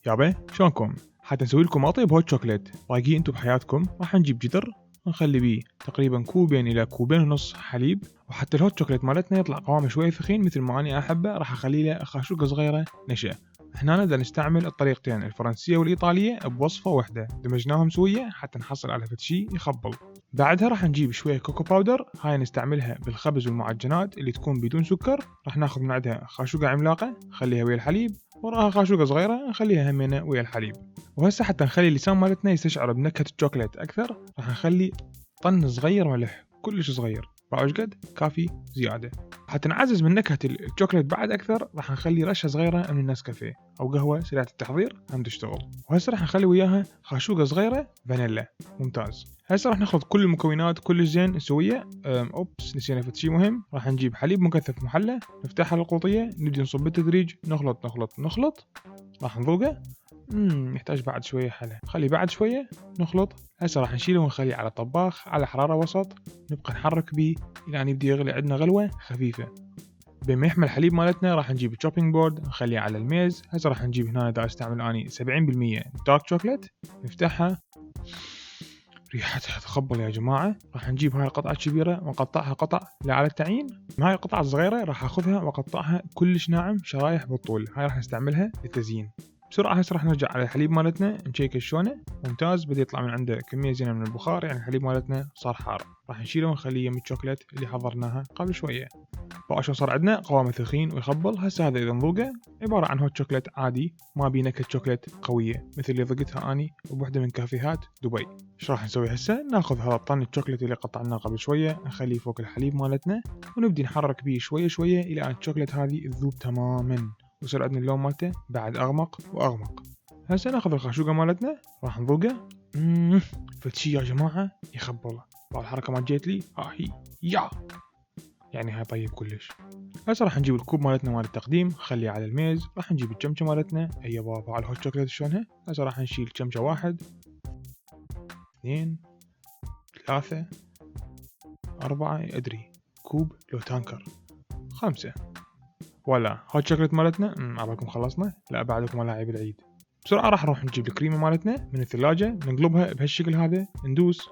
يابا شلونكم؟ حتى نسوي لكم اطيب هوت شوكليت رايقين انتم بحياتكم. راح نجيب جدر ونخلي بيه تقريبا كوبين الى كوبين ونص حليب، وحتى الهوت شوكليت مالتنا يطلع قوامه شوي ثخين مثل ما اني احبه راح اخلي له خاشوقه صغيره نشا. احنا نقدر نستعمل الطريقتين الفرنسيه والايطاليه بوصفه واحده، دمجناهم سويه حتى نحصل على شيء يخبل. بعدها راح نجيب شويه كوكو باودر، هاي نستعملها بالخبز والمعجنات اللي تكون بدون سكر. راح ناخذ من عندها خاشوقه عملاقه نخليها ويا الحليب، وراها خاشوقه صغيره نخليها همينه ويا الحليب. وهسه حتى نخلي اللسان مالتنا يستشعر بنكهه الشوكولات اكثر، راح نخلي طن صغير ملح، كلش صغير، باوش قد كافي زياده. حتى نعزز من نكهه الشوكولات بعد اكثر راح نخلي رشه صغيره من النسكافيه او قهوه سريعه التحضير هم تشتغل. وهسه راح نخلي وياها خاشوقه صغيره فانيلا. ممتاز. هسه راح ناخذ كل المكونات كلش زين نسويه. نسينا شيء مهم، راح نجيب حليب مكثف محلى، نفتحها القوطيه، نبدي نصب بالتدريج، نخلط نخلط نخلط، راح نذوقه. يحتاج بعد شويه حلا، خلي بعد شويه نخلط. هسه راح نشيله ونخليه على طباخ على حراره وسط، نبقى نحرك بيه الى ان يبدي يغلي عندنا غلوه خفيفه. بما يحمل الحليب مالتنا راح نجيب الشوبينج بورد نخليه على الميز. هسه راح نجيب هنا دا استعمل اني 70% دارك شوكليت، نفتحها، ريحتها تخبل يا جماعه. راح نجيب هاي القطعه الكبيره ونقطعها قطع لا على التعيين. هاي القطعه الصغيره راح اخذها واقطعها كلش ناعم شرايح بالطول، هاي راح نستعملها للتزيين. بسرعه هسه راح نرجع على الحليب مالتنا نشيك شلونه. ممتاز، بدا يطلع من عنده كميه زينه من البخار، يعني الحليب مالتنا صار حار. راح نشيله ونخليه يم الشوكليت اللي حضرناها قبل شويه. فعشان صار عندنا قوامه ثخين ويخبل. هسه هذا اذا نذوقه عباره عن هوت شوكليت عادي، ما بيه نكهه شوكليت قويه مثل اللي ذقتها اني بوحده من كافيهات دبي. ايش راح نسوي هسه؟ ناخذ هذا الطن الشوكليت اللي قطعناه قبل شويه نخليه فوق الحليب مالتنا، ونبدي نحرك بيه شويه شويه الى ان الشوكليت هذه تذوب تماما ويصير عندنا اللون مالته بعد اغمق واغمق. هسه ناخذ الخاشوقه مالتنا راح نذوقه. فشي يا جماعه يخبل. الحركه ما جيت لي هي يا يعني هاي طيب كلش. هسه راح نجيب الكوب مالتنا مال التقديم نخليه على الميز. راح نجيب الشمشة مالتنا، اي بابا على الهوت شوكليت شلونها. هسه راح نشيل شمشة 1 2 3 4 ادري كوب لو تانكر 5. ولا هوت شوكليت مالتنا عبالكم خلصنا؟ لا بعدكم ملاعب العيد. بسرعة راح نروح نجيب الكريمة مالتنا من الثلاجة نقلبها بهالشكل هذا، ندوس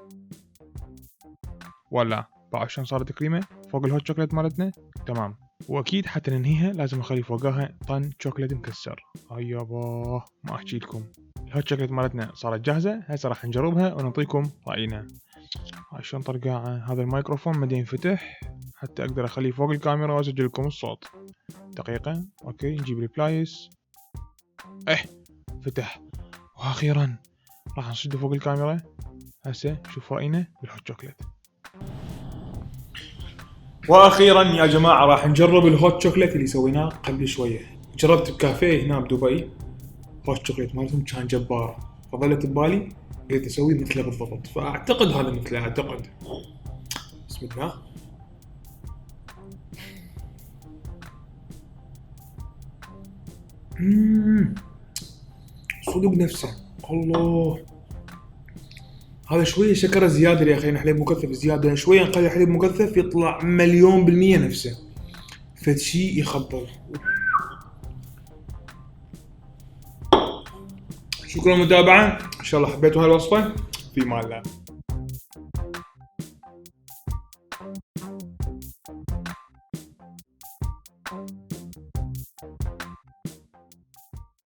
ولا بقى شلون صارت كريمة فوق الهوت شوكليت مالتنا. تمام. واكيد حتى ننهيها لازم نخلي فوقها طن شوكليت مكسر. يابا ما احكي لكم. الهوت شوكليت مالتنا صارت جاهزة. هسه راح نجربها ونعطيكم رأينا. هاي شلون طرقاعة. هذا الميكروفون مدى ينفتح حتى اقدر اخليه فوق الكاميرا واسجل لكم الصوت. دقيقة. اوكي نجيب البلايس. فتح. واخيرا راح نصده فوق الكاميرا. هسه شوف رأينا بالهوت شوكليت. واخيرا يا جماعه راح نجرب الهوت شوكليت اللي سويناه قبل شويه. جربت بكافيه هنا بدبي هوت شوكليت مالتهم كان جبار، فظلت ببالي قلت اسوي مثله بالضبط، فاعتقد هذا مثله. اعتقد. بسم الله. صدق نفسه. الله، هذا شويه شكره زياده يا اخي، حليب مكثف زياده شويه، نخلي حليب مكثف يطلع 1,000,000% نفسه. فشي يخبل. شكرا للمتابعه، ان شاء الله حبيتوا هالوصفه. في مال الله.